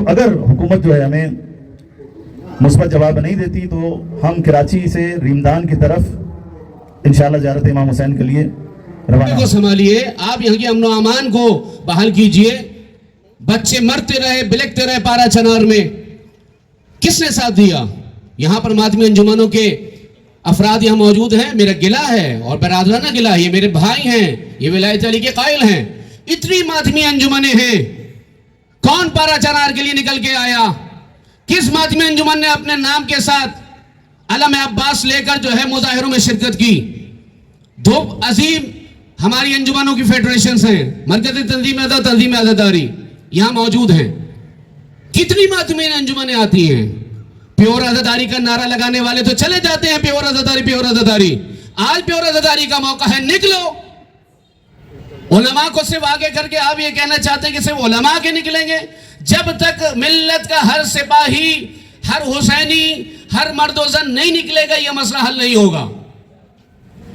اگر حکومت جو ہے ہمیں مثبت جواب نہیں دیتی تو ہم کراچی سے ریمدان کی طرف انشاءاللہ زیارت امام حسین کے لیے روانہ کو سنبھالیے، آپ یہاں کی امن و امان کو بحال کیجئے. بچے مرتے رہے، بلکتے رہے پارا چنار میں، کس نے ساتھ دیا؟ یہاں پر ماتمی انجمنوں کے افراد یہاں موجود ہیں. میرا گلہ ہے اور برادرانہ گلہ، یہ میرے بھائی ہیں، یہ ولایت علی کے قائل ہیں. اتنی ماتمی انجمنیں ہیں، کون پارا چنار کے لیے نکل کے آیا؟ کس ماتمی انجمن نے اپنے نام کے ساتھ علم عباس لے کر جو ہے مظاہروں میں شرکت کی؟ دو عظیم ہماری انجمنوں کی فیڈریشنز ہیں، مرکزی تنظیم عزاداری یہاں موجود ہیں. کتنی ماتمی انجمنیں آتی ہیں. پیور عزاداری کا نعرہ لگانے والے تو چلے جاتے ہیں، پیور عزاداری پیور عزاداری. آج پیور عزاداری کا موقع ہے، نکلو. علماء کو صرف آگے کر کے آپ یہ کہنا چاہتے ہیں کہ صرف علماء کے نکلیں گے؟ جب تک ملت کا ہر سپاہی، ہر حسینی، ہر مرد و زن نہیں نکلے گا یہ مسئلہ حل نہیں ہوگا.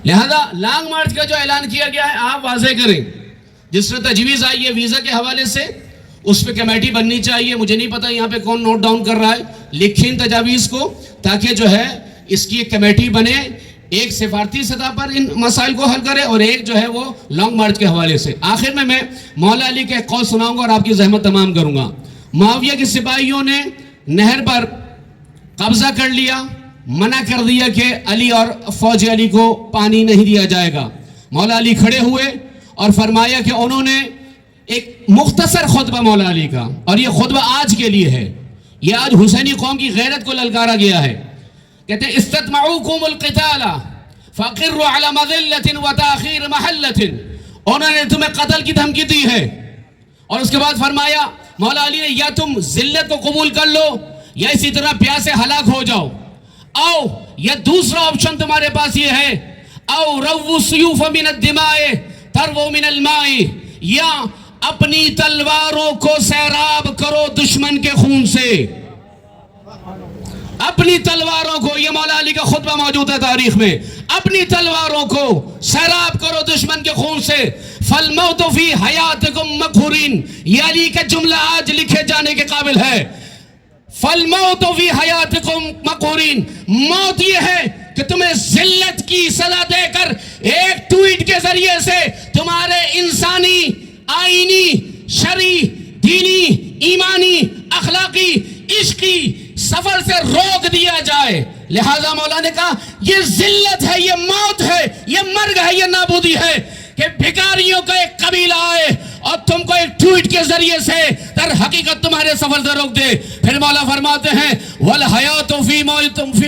لہذا لانگ مارچ کا جو اعلان کیا گیا ہے آپ واضح کریں. جس طرح تجویز آئی ہے ویزا کے حوالے سے، اس پہ کمیٹی بننی چاہیے. مجھے نہیں پتا یہاں پہ کون نوٹ ڈاؤن کر رہا ہے، لکھیں تجاویز کو تاکہ جو ہے اس کی ایک کمیٹی بنے، ایک سفارتی سطح پر ان مسائل کو حل کرے اور ایک جو ہے وہ لانگ مارچ کے حوالے سے. آخر میں مولا علی کا ایک قول سناؤں گا اور آپ کی زحمت تمام کروں گا. معاویہ کے سپاہیوں نے نہر پر قبضہ کر لیا، منع کر دیا کہ علی اور فوج علی کو پانی نہیں دیا جائے گا. مولا علی کھڑے ہوئے اور فرمایا کہ انہوں نے ایک مختصر خطبہ مولا علی کا، اور یہ خطبہ آج کے لیے ہے، یہ آج حسینی قوم کی غیرت کو للکارا گیا ہے. کہتے ہیں استطمعوکم القتال فقروا علی مذلۃ وتاخیر محلۃ. انہوں نے تمہیں قتل کی دھمکی دی ہے اور اس کے بعد فرمایا مولا علی نے یا تم ذلت کو قبول کر لو یا اسی طرح پیاسے ہلاک ہو جاؤ، او یا دوسرا آپشن تمہارے پاس یہ ہے او رو السیوف من الدماء ترو من الماء، یا اپنی تلواروں کو سیراب کرو دشمن کے خون سے. اپنی تلواروں کو، یہ مولا علی کا خطبہ موجود ہے تاریخ میں، اپنی تلواروں کو سیراب کرو دشمن کے خون سے. فالموت فی حیاتکم مقہورین، یہ علی کا جملہ آج لکھے جانے کے قابل ہے. فالموت فی حیاتکم مقہورین، موت یہ ہے کہ تمہیں ذلت کی سزا دے کر ایک ٹویٹ کے ذریعے سے تمہارے انسانی، آئینی، شرعی، دینی، ایمانی، اخلاقی، عشقی سفر سے روک دیا جائے. لہذا مولا نے کہا یہ ذلت ہے، یہ موت ہے، یہ مرگ ہے، یہ نابودی ہے کہ بھکاریوں کا ایک قبیلہ آئے اور تم کو ایک ٹویٹ کے ذریعے سے در حقیقت تمہارے سفر سے روک دے. پھر مولا فرماتے ہیں وَالْحَيَاةُ فِي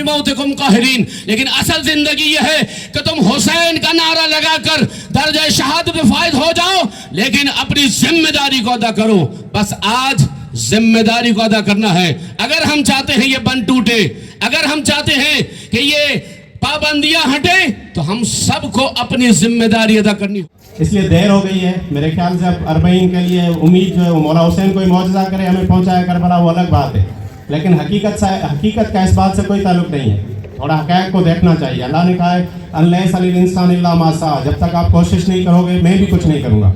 مَوْتِكُمْ قَاہِرِينَ، لیکن اصل زندگی یہ ہے کہ تم حسین کا نعرہ لگا کر درجہ شہادت میں فائز ہو جاؤ لیکن اپنی ذمہ داری کو ادا کرو. بس آج ذمہ داری کو ادا کرنا ہے. اگر ہم چاہتے ہیں یہ بند ٹوٹے، اگر ہم چاہتے ہیں کہ یہ پابندیاں ہٹیں تو ہم سب کو اپنی ذمہ داری ادا کرنی ہو. اس لیے دیر ہو گئی ہے. میرے خیال سے اب اربعین کے لیے امید جو ہے وہ مولا حسین کوئی معجزہ کرے ہمیں پہنچایا کربلا وہ الگ بات ہے، لیکن حقیقت کا اس بات سے کوئی تعلق نہیں ہے. تھوڑا حقائق کو دیکھنا چاہیے. اللہ نے کہا ہے لیس للانسان الا ما سعی، جب تک آپ کوشش نہیں کرو گے میں بھی کچھ نہیں کروں گا.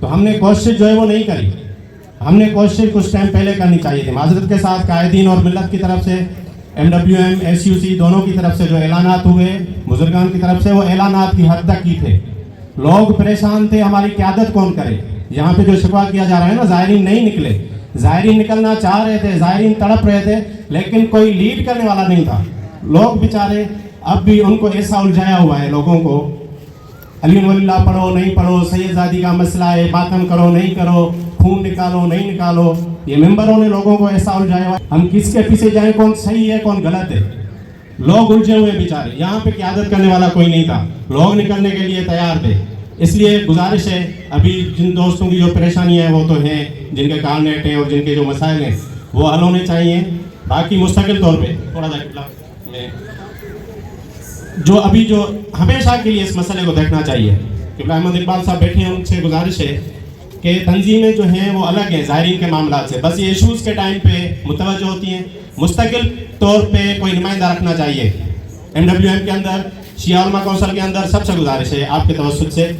تو ہم نے کوشش جو ہے وہ نہیں کری. ہم نے کوشش کچھ ٹائم پہلے کرنی چاہیے تھی. معذرت کے ساتھ قائدین اور ملت کی طرف سے، MWM SUC دونوں کی طرف سے جو اعلانات ہوئے بزرگان کی طرف سے، وہ اعلانات کی حد تک کی تھے. لوگ پریشان تھے ہماری قیادت کون کرے. یہاں پہ جو شکوہ کیا جا رہا ہے نا، زائرین نہیں نکلے. زائرین نکلنا چاہ رہے تھے، زائرین تڑپ رہے تھے، لیکن کوئی لیڈ کرنے والا نہیں تھا. لوگ بیچارے اب بھی ان کو ایسا الجھایا ہوا ہے لوگوں کو، علی ولی اللہ پڑھو نہیں پڑھو، سید زادی کا مسئلہ ہے، ماتم کرو نہیں کرو، خون نکالو نہیں نکالو. یہ ممبروں نے لوگوں کو ایسا الجھایا ہوا ہے. ہم کس کے پیچھے جائیں، کون صحیح ہے کون غلط ہے. لوگ الجھے ہوئے بیچارے. یہاں پہ قیادت کرنے والا کوئی نہیں تھا. لوگ نکلنے کے لیے تیار تھے. اس لیے گزارش ہے ابھی جن دوستوں کی جو پریشانیاں ہیں وہ تو ہیں، جن کے کارنیٹ ہیں اور جن کے جو مسائل ہیں وہ حل ہونے چاہیے. باقی مستقل طور پہ تھوڑا سا جو ابھی جو ہمیشہ کے لیے اس مسئلے کو دیکھنا چاہیے. قبلہ احمد اقبال صاحب بیٹھے ہیں، ان سے گزارش ہے کہ تنظیمیں جو ہیں وہ الگ ہیں زائرین کے معاملات سے. بس یہ ایشوز کے ٹائم پہ متوجہ ہوتی ہیں. مستقل طور پہ کوئی نمائندہ رکھنا چاہیے. MWM کے اندر، شیعہ علماء کونسل کے اندر سب سے گزارش ہے آپ کے توسط سے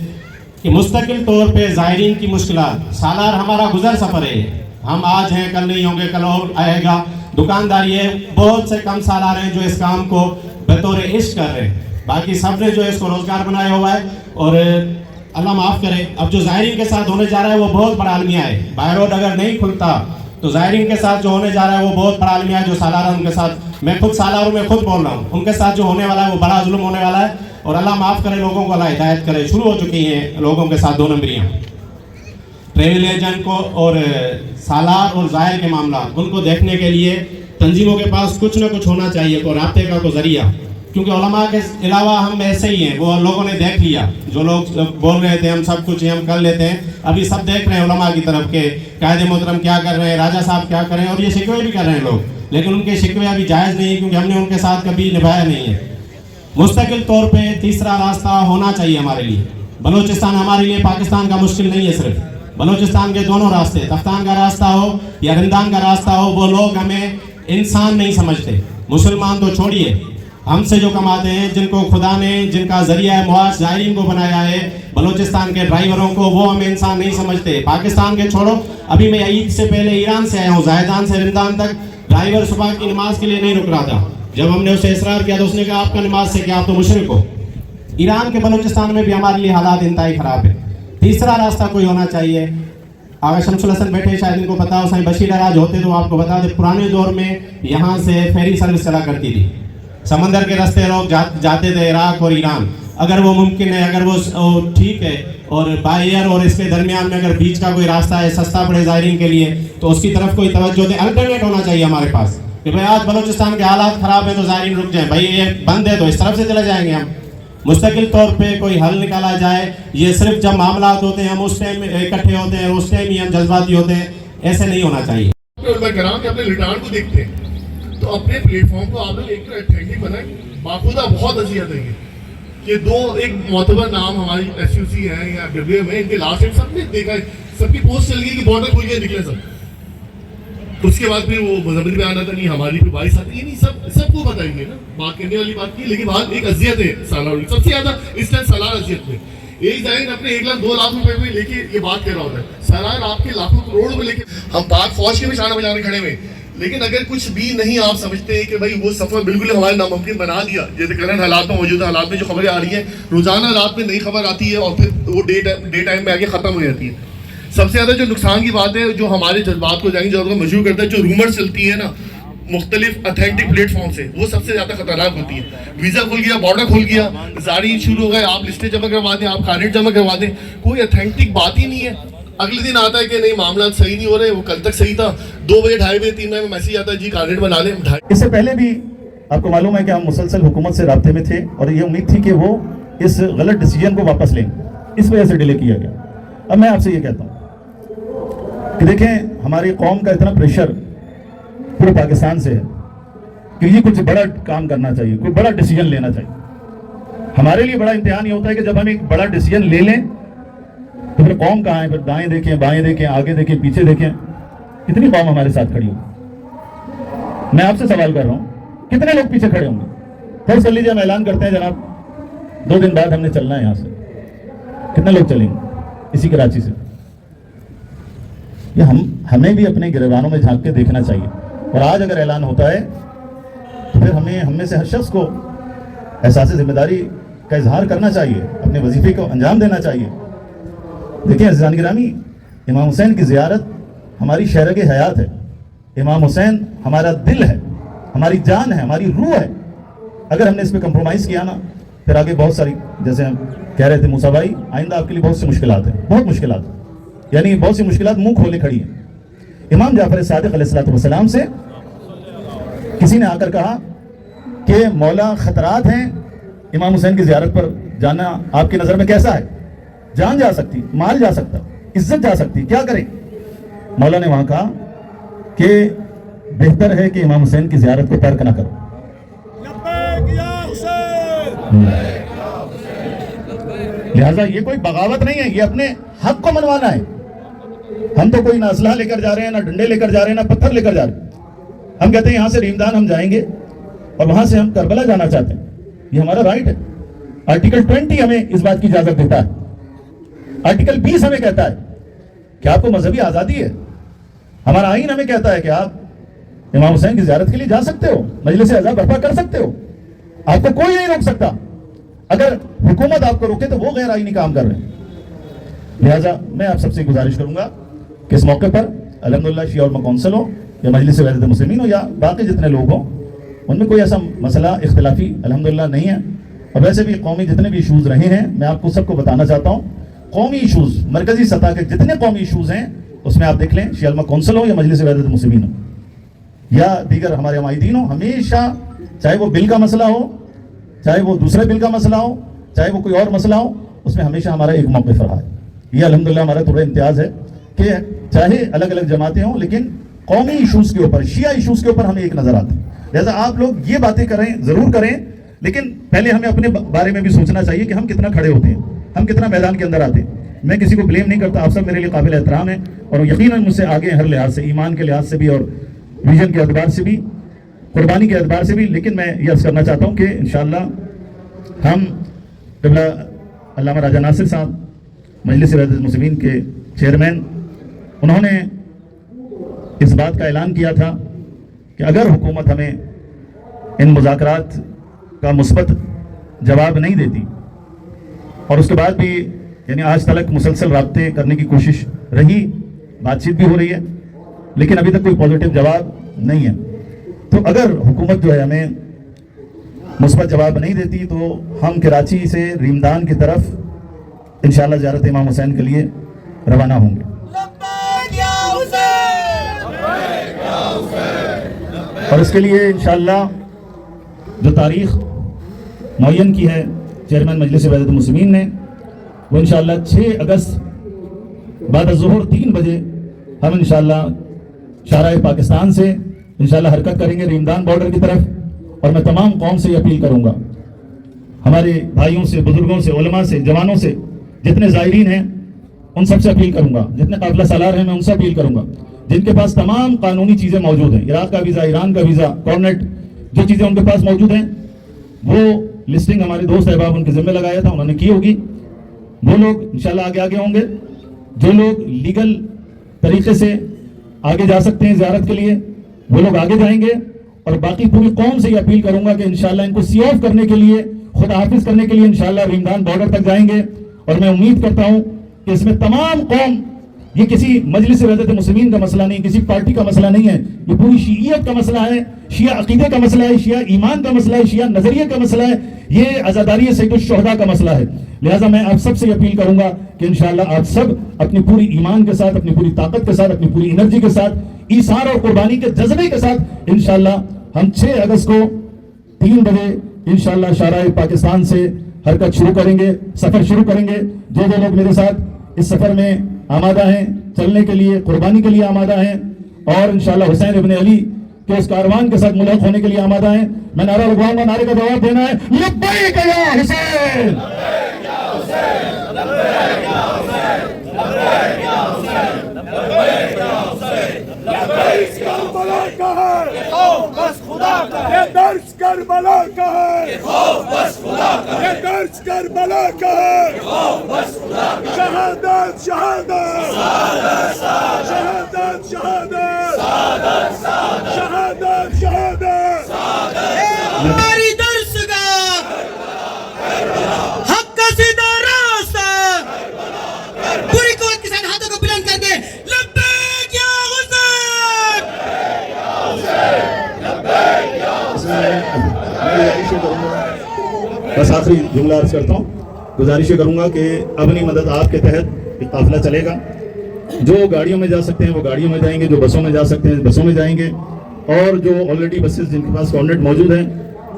کہ مستقل طور پہ زائرین کی مشکلات، سالار ہمارا گزر سفر ہے. ہم آج ہیں کل نہیں ہوں گے, کل اور آئے گا. دکاندار یہ بہت سے کم سالار ہیں جو اس کام کو بطور عشق کر رہے ہیں, باقی سب نے جو اس کو روزگار بنایا ہوا ہے. اور اللہ معاف کرے, اب جو زائرین کے ساتھ ہونے جا رہا ہے وہ بہت بڑا المیہ ہے. بائی روڈ اگر نہیں کھلتا تو زائرین کے ساتھ جو ہونے جا رہا ہے وہ بہت بڑا المیہ ہے. جو سالار ہیں ان کے ساتھ, میں خود سالار ہوں, میں خود بول رہا ہوں, ان کے ساتھ جو ہونے والا ہے وہ بڑا ظلم ہونے والا ہے. اور اللہ معاف کرے, لوگوں کو اللہ ہدایت کرے. شروع ہو چکی ہیں لوگوں کے ساتھ 2 نمبریاں. ٹریول ایجنٹ کو اور سالار اور زائر کے معاملات, ان کو دیکھنے کے لیے تنظیموں کے پاس کچھ نہ کچھ ہونا چاہیے, کوئی رابطے کا کوئی ذریعہ. کیونکہ علماء کے علاوہ ہم ایسے ہی ہیں, وہ لوگوں نے دیکھ لیا. جو لوگ بول رہے تھے ہم سب کچھ ہم کر لیتے ہیں, ابھی سب دیکھ رہے ہیں علماء کی طرف کہ قائد محترم کیا کر رہے ہیں, راجہ صاحب کیا کر رہے ہیں, اور یہ شکوے بھی کر رہے ہیں لوگ. لیکن ان کے شکوے ابھی جائز نہیں, کیونکہ ہم نے ان کے ساتھ کبھی نبھایا نہیں ہے. مستقل طور پہ تیسرا راستہ ہونا چاہیے ہمارے لیے. بلوچستان ہمارے لیے پاکستان کا مشکل نہیں ہے. صرف بلوچستان کے دونوں راستے, تفتان کا راستہ ہو یا رندان کا راستہ ہو, وہ لوگ ہمیں انسان نہیں سمجھتے. مسلمان تو چھوڑیے, ہم سے جو کماتے ہیں, جن کو خدا نے, جن کا ذریعہ معاش زائرین کو بنایا ہے, بلوچستان کے ڈرائیوروں کو, وہ ہمیں انسان نہیں سمجھتے. پاکستان کے چھوڑو, ابھی میں عید سے پہلے ایران سے آیا ہوں, زاہدان سے رندان تک. ڈرائیور صبح کی نماز کے لیے نہیں رک رہا تھا. جب ہم نے اسے اصرار کیا تو اس نے کہا آپ کا نماز سے کیا, آپ تو مشرک ہو. ایران کے بلوچستان میں بھی ہمارے لیے حالات انتہائی خراب ہے. تیسرا راستہ کوئی ہونا چاہیے. آغا شمس الحسن بیٹھے, شاید ان کو پتا ہو, سائیں بشیر اراج ہوتے تو آپ کو بتا دیں, پرانے دور میں یہاں سے فیری سروس چلا کرتی تھی. سمندر کے راستے لوگ جاتے تھے عراق اور ایران. اگر وہ ممکن ہے, اگر وہ ٹھیک ہے, اور بائی ایئر اور اس کے درمیان میں اگر بیچ کا کوئی راستہ ہے سستا پڑے زائرین کے لیے, تو اس کی طرف کوئی توجہ دے. الٹرنیٹ ہونا چاہیے ہمارے پاس کہ بھائی آج بلوچستان کے حالات خراب ہیں تو زائرین رک جائیں, بھائی یہ بند ہے تو اس طرف سے چلے جائیں گے ہم. مستقل طور پہ کوئی حل نکالا جائے. یہ صرف جب معاملات ہوتے ہیں ہم اس ٹائم اکٹھے ہوتے ہیں, اس ٹائم ہی ہم جذباتی ہوتے ہیں, ایسے نہیں ہونا چاہیے. علماء کرام کہ اپنے لیڈران کو دیکھتے ہیں تو اپنے پلیٹ فارم کو آپ نے ایک اتھینٹک بنائیں. باخودہ بہت اذیت ہے یہ 2 ایک معتبر نام ہماری ایس یو سی ہے یا ڈبلیو ایم ہے, ان کے لاسٹ ٹائم سب نے دیکھا ہے, سب کی پوسٹ چل گئی کہ بارڈر کھل گیا نکلے سب. تو اس کے بعد پھر وہ مذہبی بیان آتا نہیں ہماری پہ 22 آتی, یہ نہیں سب کو بتائیں گے نا, بات کرنے والی بات کی. لیکن بات ایک اذیت ہے سالار, سب سے زیادہ اس ٹائم سالار اذیت میں. ایک زائرین اپنے 1 لاکھ 2 لاکھ روپے میں لے کے یہ بات کر رہا ہوتا ہے, سالار آپ کے لاکھوں کروڑ میں لے کے. ہم پاک فوج کے بھی شانہ بجانے کھڑے ہوئے, لیکن اگر کچھ بھی نہیں آپ سمجھتے کہ بھائی وہ سفر بالکل ہمارے ناممکن بنا دیا. جیسے کرنٹ حالات میں, موجودہ حالات میں جو خبریں آ رہی ہیں, روزانہ رات میں نئی خبر آتی ہے اور پھر وہ ڈے ٹائم میں آگے ختم ہو جاتی ہے. سب سے زیادہ جو نقصان کی بات ہے, جو ہمارے جذبات کو جائیں گے مجبور کرتا ہے, جو رومر چلتی ہے نا مختلف اتھینٹک پلیٹ فارم سے, وہ سب سے زیادہ خطرناک ہوتی ہے. ویزا کھل گیا, بارڈر کھل گیا, زائرین شروع ہو گئے, آپ لسٹیں جمع کروا دیں, آپ کارڈ جمع کروا دیں, کوئی اتھینٹک بات ہی نہیں ہے. اگلے دن آتا ہے کہ نہیں معاملات صحیح نہیں ہو رہے, وہ کل تک صحیح تھا, 2 بجے 2:30 بجے 3 بجے میں میسیج آتا ہے جی کارڈ بنا لیں. اس سے پہلے بھی آپ کو معلوم ہے کہ ہم مسلسل حکومت سے رابطے میں تھے اور یہ امید تھی کہ وہ اس غلط ڈیسیجن کو واپس لیں, اس وجہ سے ڈیلے کیا گیا. اب میں آپ سے یہ کہتا ہوں کہ دیکھیں ہماری قوم کا اتنا پریشر پورے پاکستان سے ہے کہ یہ کچھ بڑا کام کرنا چاہیے, کوئی بڑا ڈیسیجن لینا چاہیے. ہمارے لیے بڑا امتحان یہ ہوتا ہے کہ جب ہم ایک بڑا ڈیسیجن لے لیں تو پھر قوم کہاں ہے, پھر دائیں دیکھیں, بائیں دیکھیں, آگے دیکھیں, پیچھے دیکھیں, کتنی قوم ہمارے ساتھ کھڑی ہوگی. میں آپ سے سوال کر رہا ہوں, کتنے لوگ پیچھے کھڑے ہوں گے؟ فرض کر لیجیے ہم اعلان کرتے ہیں جناب 2 دن بعد ہم نے چلنا ہے یہاں سے, کتنے لوگ چلیں گے اسی کراچی سے؟ یہ ہمیں بھی اپنے گریبانوں میں جھانک کے دیکھنا چاہیے. اور آج اگر اعلان ہوتا ہے تو پھر ہم میں سے ہر شخص کو احساس ذمہ داری کا اظہار کرنا چاہیے, اپنے وظیفے کو انجام دینا چاہیے. دیکھیں عزیزان گرامی, امام حسین کی زیارت ہماری شہرگ حیات ہے. امام حسین ہمارا دل ہے, ہماری جان ہے, ہماری روح ہے. اگر ہم نے اس پہ کمپرومائز کیا نا, پھر آگے بہت ساری, جیسے ہم کہہ رہے تھے موسیٰ بھائی, آئندہ آپ کے لیے بہت سی مشکلات ہیں, بہت مشکلات, یعنی بہت سی مشکلات منہ کھولے کھڑی ہیں. امام جعفر صادق علیہ السلام سے کسی نے آ کر کہا کہ مولا خطرات ہیں, امام حسین کی زیارت پر جانا آپ کی نظر میں کیسا ہے؟ جان جا سکتی, مال جا سکتا, عزت جا سکتی, کیا کریں؟ مولا نے وہاں کہا کہ بہتر ہے کہ امام حسین کی زیارت کو ترک نہ کرو. لہٰذا یہ کوئی بغاوت نہیں ہے, یہ اپنے حق کو منوانا ہے. ہم تو کوئی نہ اسلحہ لے کر جا رہے ہیں, نہ ڈنڈے لے کر جا رہے ہیں, نہ پتھر لے کر جا رہے ہیں. ہم کہتے ہیں یہاں سے ریمدان ہم جائیں گے اور وہاں سے ہم کربلا جانا چاہتے ہیں, یہ ہمارا رائٹ ہے. آرٹیکل 20 ہمیں اس بات کی اجازت دیتا ہے. آرٹیکل 20 ہمیں کہتا ہے کہ آپ کو مذہبی آزادی ہے, ہمارا آئین ہمیں کہتا ہے کہ آپ امام حسین کی زیارت کے لیے جا سکتے ہو, مجلس اعزا برپا کر سکتے ہو, آپ کو کوئی نہیں روک سکتا. اگر حکومت آپ کو روکے تو وہ غیر آئینی کام کر رہے ہیں. لہٰذا میں آپ سب سے گزارش کروں گا کہ اس موقع پر الحمدللہ شیعہ علماء کونسل ہو یا مجلس وحدت المسلمین ہو یا باقی جتنے لوگ ہوں, ان میں کوئی ایسا مسئلہ اختلافی الحمدللہ نہیں ہے. اور ویسے بھی قومی جتنے بھی ایشوز رہے ہیں, میں آپ کو سب کو بتانا چاہتا ہوں, قومی ایشوز, مرکزی سطح کے جتنے قومی ایشوز ہیں اس میں آپ دیکھ لیں, شیعہ علماء کونسل ہو یا مجلس وحدت المسلمین ہو یا دیگر ہمارے عمائدین ہو, ہمیشہ چاہے وہ بل کا مسئلہ ہو, چاہے وہ دوسرے بل کا مسئلہ ہو, چاہے وہ کوئی اور مسئلہ ہو, اس میں ہمیشہ ہمارا ایک موقف رہا ہے. یہ الحمدللہ ہمارا تھوڑا امتیاز ہے کہ چاہے الگ الگ جماعتیں ہوں لیکن قومی ایشوز کے اوپر, شیعہ ایشوز کے اوپر ہمیں ایک نظر آتا ہے. لہٰذا آپ لوگ یہ باتیں کریں, ضرور کریں, لیکن پہلے ہمیں اپنے بارے میں بھی سوچنا چاہیے کہ ہم کتنا کھڑے ہوتے ہیں, ہم کتنا میدان کے اندر آتے ہیں. میں کسی کو بلیم نہیں کرتا, آپ سب میرے لیے قابل احترام ہیں اور یقیناً مجھ سے آگے ہر لحاظ سے, ایمان کے لحاظ سے بھی اور ویژن کے اعتبار سے بھی, قربانی کے اعتبار سے بھی. لیکن میں یہ عرض کرنا چاہتا ہوں کہ انشاءاللہ ہم قبلہ علامہ راجہ ناصر صاحب مجلس وحدت المسلمین کے چیئرمین, انہوں نے اس بات کا اعلان کیا تھا کہ اگر حکومت ہمیں ان مذاکرات کا مثبت جواب نہیں دیتی, اور اس کے بعد بھی یعنی آج تک مسلسل رابطے کرنے کی کوشش رہی, بات چیت بھی ہو رہی ہے, لیکن ابھی تک کوئی پازیٹیو جواب نہیں ہے, تو اگر حکومت جو ہے ہمیں مثبت جواب نہیں دیتی تو ہم کراچی سے ریمدان کی طرف انشاءاللہ زیارت امام حسین کے لیے روانہ ہوں گے. اور اس کے لیے انشاءاللہ جو تاریخ معین کی ہے چیئرمین مجلس وحدت المسلمین نے, وہ انشاءاللہ 6 اگست بعد الظہر 3 بجے ہم انشاءاللہ شارع پاکستان سے انشاءاللہ حرکت کریں گے ریمدان بارڈر کی طرف. اور میں تمام قوم سے یہ اپیل کروں گا, ہمارے بھائیوں سے, بزرگوں سے, علماء سے, جوانوں سے, جتنے زائرین ہیں ان سب سے اپیل کروں گا, جتنے قافلہ سالار ہیں میں ان سے اپیل کروں گا, جن کے پاس تمام قانونی چیزیں موجود ہیں, عراق کا ویزا, ایران کا ویزا, کورنٹ, جو چیزیں ان کے پاس موجود ہیں, وہ لسٹنگ ہمارے دوست احباب ان کے ذمہ لگایا تھا, انہوں نے کی ہوگی. وہ لوگ انشاءاللہ آگے ہوں گے. جو لوگ لیگل طریقے سے آگے جا سکتے ہیں زیارت کے لیے وہ لوگ آگے جائیں گے. اور باقی پوری قوم سے یہ اپیل کروں گا کہ انشاءاللہ ان کو سی آف کرنے کے لیے, خدا حافظ کرنے کے لیے انشاءاللہ ریمدان بارڈر تک جائیں گے. اور میں امید کرتا ہوں کہ اس میں تمام قوم, یہ کسی مجلس وحدت المسلمین کا مسئلہ نہیں, کسی پارٹی کا مسئلہ نہیں ہے, یہ پوری شیعیت کا مسئلہ ہے, شیعہ عقیدے کا مسئلہ ہے, شیعہ ایمان کا مسئلہ ہے, شیعہ نظریے کا مسئلہ ہے, یہ عزاداری سید الشہداء کا مسئلہ ہے. لہٰذا میں آپ سب سے یہ اپیل کروں گا کہ انشاءاللہ آپ سب اپنی پوری ایمان کے ساتھ, اپنی پوری طاقت کے ساتھ, اپنی پوری انرجی کے ساتھ, ایثار اور قربانی کے جذبے کے ساتھ انشاءاللہ ہم 6 اگست کو 3 بجے انشاءاللہ شارع پاکستان سے حرکت شروع کریں گے, سفر شروع کریں گے. جو لوگ میرے ساتھ اس سفر میں آمادہ ہیں, چلنے کے لیے, قربانی کے لیے آمادہ ہیں, اور انشاءاللہ حسین ابن علی کے اس کاروان کے ساتھ ملحق ہونے کے لیے آمادہ ہیں, میں نعرہ لگواؤں گا, نعرے کا جواب دینا ہے, لبیک یا حسین, لبیک یا حسین, لبیک یا حسین, لبیک یا حسین, لبیک یا حسین, لبیک کربلا کا ہے, یہ خوف بس خدا کا ہے, یہ درس کربلا کا ہے, یہ خوف بس خدا کا ہے, یہ درس کربلا کا ہے, یہ خوف بس خدا کا ہے, شہادت شہادت شہادت شہادت شہادت شہادت شہادت شہادت ہماری درس گاہ حق کا سیدھا راستہ, پوری قوت کے ساتھ ہاتھوں کو بلند کر کے لبیک یا حسین. بس آخری جملہ عرض کرتا ہوں, گزارش کروں گا کہ اپنی مدد آپ کے تحت ایک قافلہ چلے گا. جو گاڑیوں میں جا سکتے ہیں وہ گاڑیوں میں جائیں گے, جو بسوں میں جا سکتے ہیں بسوں میں جائیں گے, اور جو آلریڈی بسز جن کے پاس کارنیٹ موجود ہیں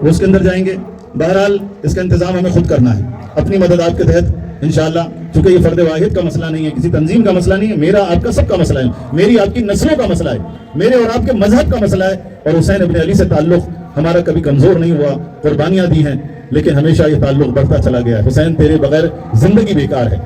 وہ اس کے اندر جائیں گے. بہرحال اس کا انتظام ہمیں خود کرنا ہے, اپنی مدد آپ کے تحت انشاءاللہ, چونکہ یہ فرد واحد کا مسئلہ نہیں ہے, کسی تنظیم کا مسئلہ نہیں ہے, میرا آپ کا سب کا مسئلہ ہے, میری آپ کی نسلوں کا مسئلہ ہے, میرے اور آپ کے مذہب کا مسئلہ ہے. اور حسین ابن علی سے تعلق ہمارا کبھی کمزور نہیں ہوا, قربانیاں دی ہیں, لیکن ہمیشہ یہ تعلق بڑھتا چلا گیا. حسین تیرے بغیر زندگی بیکار ہے.